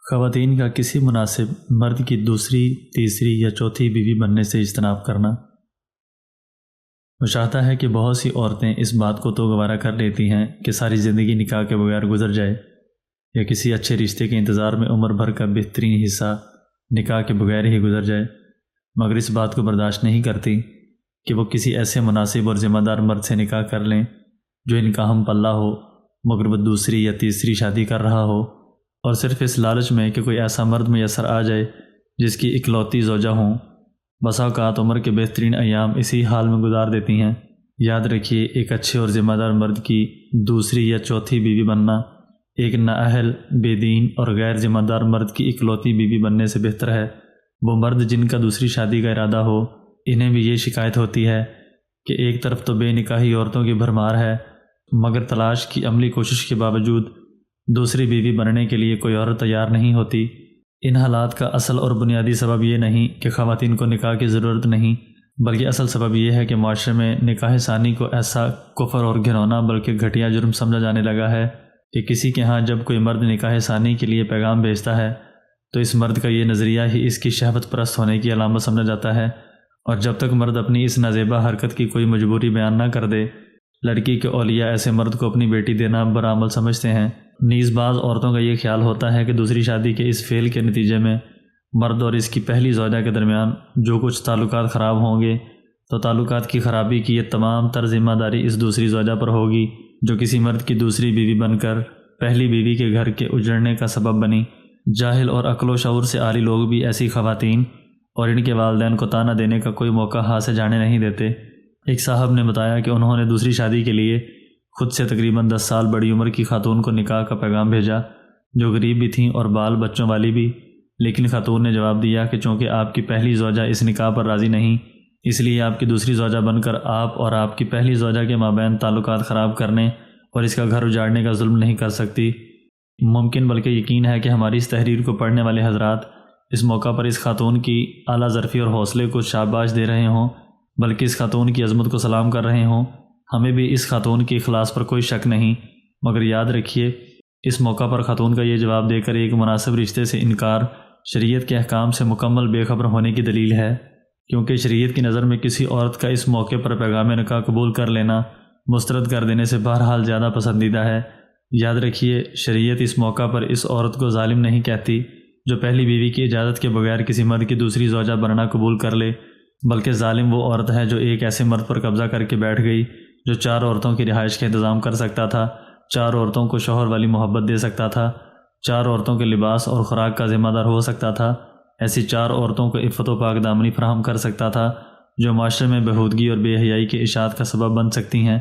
خواتین کا کسی مناسب مرد کی دوسری، تیسری یا چوتھی بیوی بننے سے اجتناب کرنا۔ وہ چاہتا ہے کہ بہت سی عورتیں اس بات کو تو گوارا کر لیتی ہیں کہ ساری زندگی نکاح کے بغیر گزر جائے یا کسی اچھے رشتے کے انتظار میں عمر بھر کا بہترین حصہ نکاح کے بغیر ہی گزر جائے، مگر اس بات کو برداشت نہیں کرتی کہ وہ کسی ایسے مناسب اور ذمہ دار مرد سے نکاح کر لیں جو ان کا ہم پلہ ہو، مگر وہ دوسری یا تیسری شادی کر رہا ہو، اور صرف اس لالچ میں کہ کوئی ایسا مرد میسر آ جائے جس کی اکلوتی زوجہ ہوں۔ بسا اوقات عمر کے بہترین ایام اسی حال میں گزار دیتی ہیں۔ یاد رکھیے، ایک اچھے اور ذمہ دار مرد کی دوسری یا چوتھی بیوی بننا ایک نااہل، بے دین اور غیر ذمہ دار مرد کی اکلوتی بیوی بننے سے بہتر ہے۔ وہ مرد جن کا دوسری شادی کا ارادہ ہو، انہیں بھی یہ شکایت ہوتی ہے کہ ایک طرف تو بے نکاحی عورتوں کی بھرمار ہے، مگر تلاش کی عملی کوشش کے باوجود دوسری بیوی بننے کے لیے کوئی عورت تیار نہیں ہوتی۔ ان حالات کا اصل اور بنیادی سبب یہ نہیں کہ خواتین کو نکاح کی ضرورت نہیں، بلکہ اصل سبب یہ ہے کہ معاشرے میں نکاح ثانی کو ایسا کفر اور گھنونا بلکہ گھٹیا جرم سمجھا جانے لگا ہے کہ کسی کے ہاں جب کوئی مرد نکاح ثانی کے لیے پیغام بھیجتا ہے تو اس مرد کا یہ نظریہ ہی اس کی شہوت پرست ہونے کی علامت سمجھا جاتا ہے، اور جب تک مرد اپنی اس نازیبا حرکت کی کوئی مجبوری بیان نہ کر دے، لڑکی کے اولیاء ایسے مرد کو اپنی بیٹی دینا برعمل سمجھتے ہیں۔ نیز بعض عورتوں کا یہ خیال ہوتا ہے کہ دوسری شادی کے اس فعل کے نتیجے میں مرد اور اس کی پہلی زوجہ کے درمیان جو کچھ تعلقات خراب ہوں گے تو تعلقات کی خرابی کی یہ تمام تر ذمہ داری اس دوسری زوجہ پر ہوگی جو کسی مرد کی دوسری بیوی بن کر پہلی بیوی کے گھر کے اجڑنے کا سبب بنی۔ جاہل اور عقل و شعور سے عاری لوگ بھی ایسی خواتین اور ان کے والدین کو تانا دینے کا کوئی موقع ہاتھ سے جانے نہیں دیتے۔ ایک صاحب نے بتایا کہ انہوں نے دوسری شادی کے لیے خود سے تقریباً 10 سال بڑی عمر کی خاتون کو نکاح کا پیغام بھیجا جو غریب بھی تھیں اور بال بچوں والی بھی، لیکن خاتون نے جواب دیا کہ چونکہ آپ کی پہلی زوجہ اس نکاح پر راضی نہیں، اس لیے آپ کی دوسری زوجہ بن کر آپ اور آپ کی پہلی زوجہ کے مابین تعلقات خراب کرنے اور اس کا گھر اجاڑنے کا ظلم نہیں کر سکتی۔ ممکن بلکہ یقین ہے کہ ہماری اس تحریر کو پڑھنے والے حضرات اس موقع پر اس خاتون کی اعلیٰ ظرفی اور حوصلے کو شاباش دے رہے ہوں، بلکہ اس خاتون کی عظمت کو سلام کر رہے ہوں۔ ہمیں بھی اس خاتون کی اخلاص پر کوئی شک نہیں، مگر یاد رکھیے اس موقع پر خاتون کا یہ جواب دے کر ایک مناسب رشتے سے انکار شریعت کے احکام سے مکمل بے خبر ہونے کی دلیل ہے، کیونکہ شریعت کی نظر میں کسی عورت کا اس موقع پر پیغام نکاح قبول کر لینا مسترد کر دینے سے بہرحال زیادہ پسندیدہ ہے۔ یاد رکھیے، شریعت اس موقع پر اس عورت کو ظالم نہیں کہتی جو پہلی بیوی کی اجازت کے بغیر کسی مرد کی دوسری زوجہ بننا قبول کر لے، بلکہ ظالم وہ عورت ہے جو ایک ایسے مرد پر قبضہ کر کے بیٹھ گئی جو 4 عورتوں کی رہائش کا انتظام کر سکتا تھا، 4 عورتوں کو شوہر والی محبت دے سکتا تھا، 4 عورتوں کے لباس اور خوراک کا ذمہ دار ہو سکتا تھا، ایسی 4 عورتوں کو عفت و پاک دامنی فراہم کر سکتا تھا جو معاشرے میں بہودگی اور بے حیائی کے اشاعت کا سبب بن سکتی ہیں۔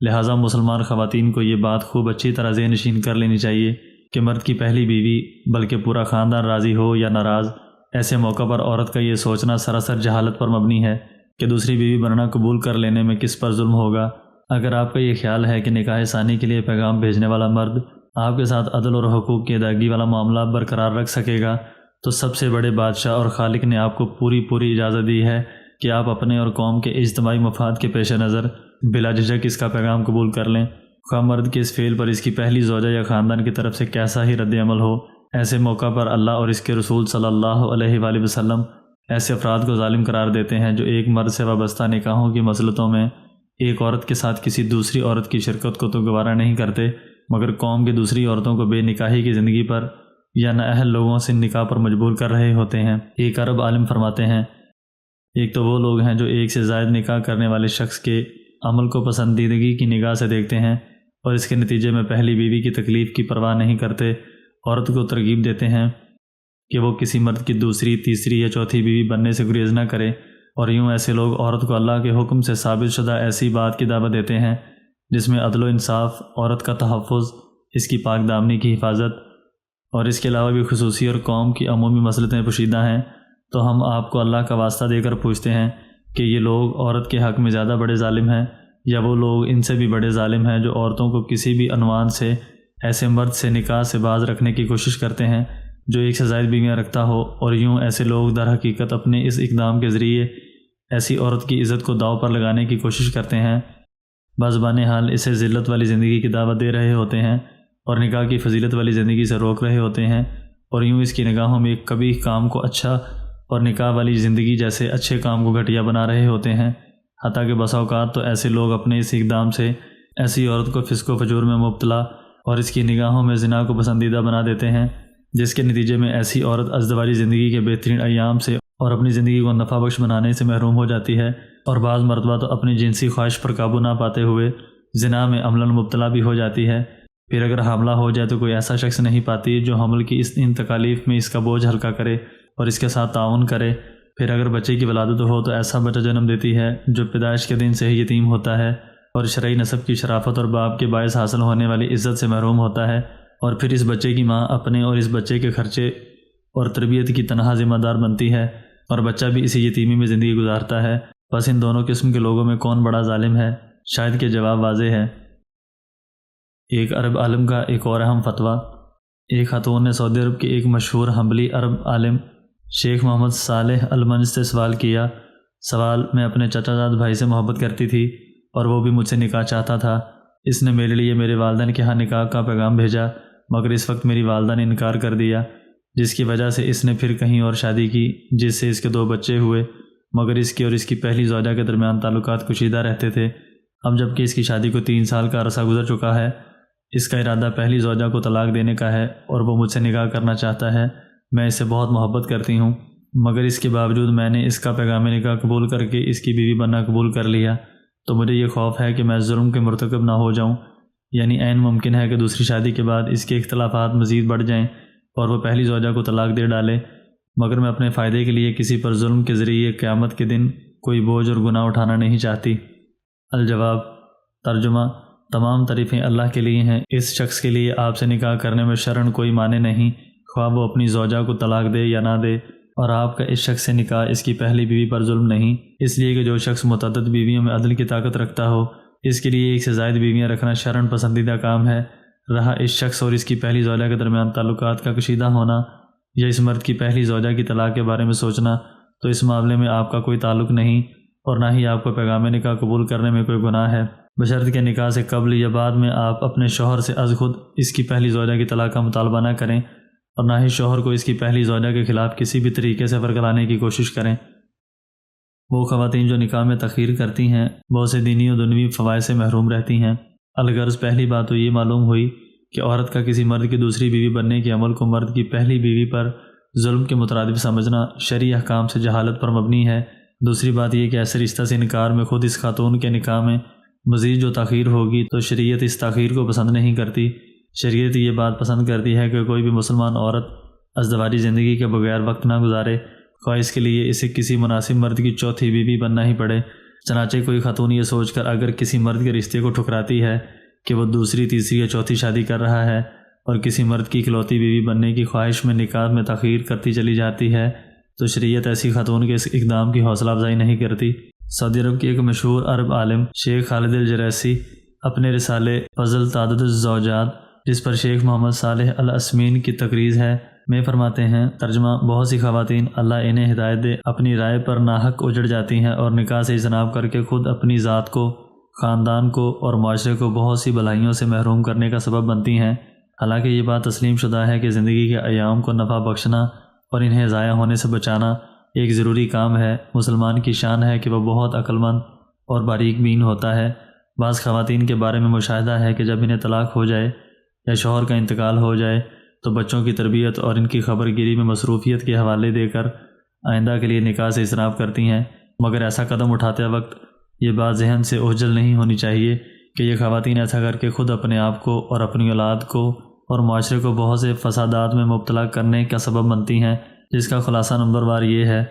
لہٰذا مسلمان خواتین کو یہ بات خوب اچھی طرح ذہن نشین کر لینی چاہیے کہ مرد کی پہلی بیوی بلکہ پورا خاندان راضی ہو یا ناراض، ایسے موقع پر عورت کا یہ سوچنا سراسر جہالت پر مبنی ہے کہ دوسری بیوی بننا قبول کر لینے میں کس پر ظلم ہوگا۔ اگر آپ کا یہ خیال ہے کہ نکاح ثانی کے لیے پیغام بھیجنے والا مرد آپ کے ساتھ عدل اور حقوق کی ادائیگی والا معاملہ برقرار رکھ سکے گا تو سب سے بڑے بادشاہ اور خالق نے آپ کو پوری اجازت دی ہے کہ آپ اپنے اور قوم کے اجتماعی مفاد کے پیش نظر بلا جھجک اس کا پیغام قبول کر لیں، خواہ مرد کے اس فعل پر اس کی پہلی زوجہ یا خاندان کی طرف سے کیسا ہی رد عمل ہو۔ ایسے موقع پر اللہ اور اس کے رسول صلی اللہ علیہ وآلہ وسلم ایسے افراد کو ظالم قرار دیتے ہیں جو ایک مرد سے وابستہ نکاحوں کی مصلحتوں میں ایک عورت کے ساتھ کسی دوسری عورت کی شرکت کو تو گوارا نہیں کرتے، مگر قوم کی دوسری عورتوں کو بے نکاحی کی زندگی پر یا نااہل لوگوں سے نکاح پر مجبور کر رہے ہوتے ہیں۔ ایک عرب عالم فرماتے ہیں، ایک تو وہ لوگ ہیں جو ایک سے زائد نکاح کرنے والے شخص کے عمل کو پسندیدگی کی نگاہ سے دیکھتے ہیں اور اس کے نتیجے میں پہلی بیوی کی تکلیف کی پرواہ نہیں کرتے، عورت کو ترغیب دیتے ہیں کہ وہ کسی مرد کی دوسری، تیسری یا چوتھی بیوی بننے سے گریز نہ کرے، اور یوں ایسے لوگ عورت کو اللہ کے حکم سے ثابت شدہ ایسی بات کی دعوت دیتے ہیں جس میں عدل و انصاف، عورت کا تحفظ، اس کی پاک دامنی کی حفاظت اور اس کے علاوہ بھی خصوصی اور قوم کی عمومی مصلحتیں پوشیدہ ہیں۔ تو ہم آپ کو اللہ کا واسطہ دے کر پوچھتے ہیں کہ یہ لوگ عورت کے حق میں زیادہ بڑے ظالم ہیں یا وہ لوگ ان سے بھی بڑے ظالم ہیں جو عورتوں کو کسی بھی عنوان سے ایسے مرد سے نکاح سے باز رکھنے کی کوشش کرتے ہیں جو ایک سے زائد بیویاں رکھتا ہو، اور یوں ایسے لوگ در حقیقت اپنے اس اقدام کے ذریعے ایسی عورت کی عزت کو داؤ پر لگانے کی کوشش کرتے ہیں، بزبان حال اسے ذلت والی زندگی کی دعوت دے رہے ہوتے ہیں اور نکاح کی فضیلت والی زندگی سے روک رہے ہوتے ہیں، اور یوں اس کی نگاہوں میں ایک قبیح کام کو اچھا اور نکاح والی زندگی جیسے اچھے کام کو گھٹیا بنا رہے ہوتے ہیں۔ حتیٰ کہ بسا اوقات تو ایسے لوگ اپنے اس اقدام سے ایسی عورت کو فسق و فجور میں مبتلا اور اس کی نگاہوں میں زنا کو پسندیدہ بنا دیتے ہیں، جس کے نتیجے میں ایسی عورت ازدواجی زندگی کے بہترین ایام سے اور اپنی زندگی کو نفع بخش بنانے سے محروم ہو جاتی ہے، اور بعض مرتبہ تو اپنی جنسی خواہش پر قابو نہ پاتے ہوئے زنا میں عملاً مبتلا بھی ہو جاتی ہے۔ پھر اگر حاملہ ہو جائے تو کوئی ایسا شخص نہیں پاتی جو حمل کی ان تکالیف میں اس کا بوجھ ہلکا کرے اور اس کے ساتھ تعاون کرے۔ پھر اگر بچے کی ولادت ہو تو ایسا بچہ جنم دیتی ہے جو پیدائش کے دن سے ہی یتیم ہوتا ہے اور شرعی نسب کی شرافت اور باپ کے باعث حاصل ہونے والی عزت سے محروم ہوتا ہے، اور پھر اس بچے کی ماں اپنے اور اس بچے کے خرچے اور تربیت کی تنہا ذمہ دار بنتی ہے، اور بچہ بھی اسی یتیمی میں زندگی گزارتا ہے۔ بس ان دونوں قسم کے لوگوں میں کون بڑا ظالم ہے؟ شاید کہ جواب واضح ہے۔ ایک عرب عالم کا ایک اور اہم فتویٰ۔ ایک خاتون نے سعودی عرب کے ایک مشہور حنبلی عرب عالم شیخ محمد صالح المنج سے سوال کیا۔ سوال: میں اپنے چچا زاد بھائی سے محبت کرتی تھی اور وہ بھی مجھ سے نکاح چاہتا تھا۔ اس نے میرے لیے میرے والدین کے ہاں نکاح کا پیغام بھیجا، مگر اس وقت میری والدہ نے انکار کر دیا، جس کی وجہ سے اس نے پھر کہیں اور شادی کی، جس سے اس کے 2 بچے ہوئے، مگر اس کی اور اس کی پہلی زوجہ کے درمیان تعلقات کشیدہ رہتے تھے۔ اب جب کہ اس کی شادی کو 3 سال کا عرصہ گزر چکا ہے، اس کا ارادہ پہلی زوجہ کو طلاق دینے کا ہے اور وہ مجھ سے نکاح کرنا چاہتا ہے۔ میں اس سے بہت محبت کرتی ہوں، مگر اس کے باوجود میں نے اس کا پیغام نکاح قبول کر کے اس کی بیوی بننا قبول کر لیا، تو مجھے یہ خوف ہے کہ میں ظلم کے مرتکب نہ ہو جاؤں، یعنی عین ممکن ہے کہ دوسری شادی کے بعد اس کے اختلافات مزید بڑھ جائیں اور وہ پہلی زوجہ کو طلاق دے ڈالے، مگر میں اپنے فائدے کے لیے کسی پر ظلم کے ذریعے قیامت کے دن کوئی بوجھ اور گناہ اٹھانا نہیں چاہتی۔ الجواب۔ ترجمہ: تمام تعریفیں اللہ کے لیے ہیں۔ اس شخص کے لیے آپ سے نکاح کرنے میں شرعاً کوئی معنی نہیں، خواہ وہ اپنی زوجہ کو طلاق دے یا نہ دے، اور آپ کا اس شخص سے نکاح اس کی پہلی بیوی پر ظلم نہیں، اس لیے کہ جو شخص متعدد بیویوں میں عدل کی طاقت رکھتا ہو، اس کے لیے 1 سے زائد بیویاں رکھنا شرعاً پسندیدہ کام ہے۔ رہا اس شخص اور اس کی پہلی زوجہ کے درمیان تعلقات کا کشیدہ ہونا یا اس مرد کی پہلی زوجہ کی طلاق کے بارے میں سوچنا، تو اس معاملے میں آپ کا کوئی تعلق نہیں اور نہ ہی آپ کو پیغام نکاح قبول کرنے میں کوئی گناہ ہے، بشرط کہ نکاح سے قبل یا بعد میں آپ اپنے شوہر سے از خود اس کی پہلی زوجہ کی طلاق کا مطالبہ نہ کریں اور نہ ہی شوہر کو اس کی پہلی زوجہ کے خلاف کسی بھی طریقے سے ورگلانے کی کوشش کریں۔ وہ خواتین جو نکاح میں تاخیر کرتی ہیں بہت سے دینی و دنیوی فوائد سے محروم رہتی ہیں۔ الغرض پہلی بات تو یہ معلوم ہوئی کہ عورت کا کسی مرد کی دوسری بیوی بننے کے عمل کو مرد کی پہلی بیوی پر ظلم کے مترادف سمجھنا شرعی احکام سے جہالت پر مبنی ہے۔ دوسری بات یہ کہ ایسے رشتہ سے انکار میں خود اس خاتون کے نکاح میں مزید جو تاخیر ہوگی تو شریعت اس تاخیر کو پسند نہیں کرتی۔ شریعت یہ بات پسند کرتی ہے کہ کوئی بھی مسلمان عورت ازدواجی زندگی کے بغیر وقت نہ گزارے، خواہ اس کے لیے اسے کسی مناسب مرد کی چوتھی بیوی بننا ہی پڑے۔ چنانچہ کوئی خاتون یہ سوچ کر اگر کسی مرد کے رشتے کو ٹھکراتی ہے کہ وہ دوسری، تیسری یا چوتھی شادی کر رہا ہے اور کسی مرد کی اکلوتی بیوی بننے کی خواہش میں نکاح میں تاخیر کرتی چلی جاتی ہے، تو شریعت ایسی خاتون کے اس اقدام کی حوصلہ افزائی نہیں کرتی۔ سعودی عرب کے ایک مشہور عرب عالم شیخ خالد الجریسی اپنے رسالے فضل تعدد الزوجات، جس پر شیخ محمد صالح العثمین کی تقریض ہے، میں فرماتے ہیں، ترجمہ: بہت سی خواتین، اللہ انہیں ہدایت دے، اپنی رائے پر ناحق اجڑ جاتی ہیں اور نکاح سے اجتناب کر کے خود اپنی ذات کو، خاندان کو اور معاشرے کو بہت سی بلائیوں سے محروم کرنے کا سبب بنتی ہیں۔ حالانکہ یہ بات تسلیم شدہ ہے کہ زندگی کے ایام کو نفع بخشنا اور انہیں ضائع ہونے سے بچانا ایک ضروری کام ہے۔ مسلمان کی شان ہے کہ وہ بہت عقل مند اور باریک بین ہوتا ہے۔ بعض خواتین کے بارے میں مشاہدہ ہے کہ جب انہیں طلاق ہو جائے یا شوہر کا انتقال ہو جائے تو بچوں کی تربیت اور ان کی خبر گیری میں مصروفیت کے حوالے دے کر آئندہ کے لیے نکاح سے اجتناب کرتی ہیں، مگر ایسا قدم اٹھاتے وقت یہ بات ذہن سے اوجھل نہیں ہونی چاہیے کہ یہ خواتین ایسا کر کے خود اپنے آپ کو اور اپنی اولاد کو اور معاشرے کو بہت سے فسادات میں مبتلا کرنے کا سبب بنتی ہیں، جس کا خلاصہ نمبر وار یہ ہے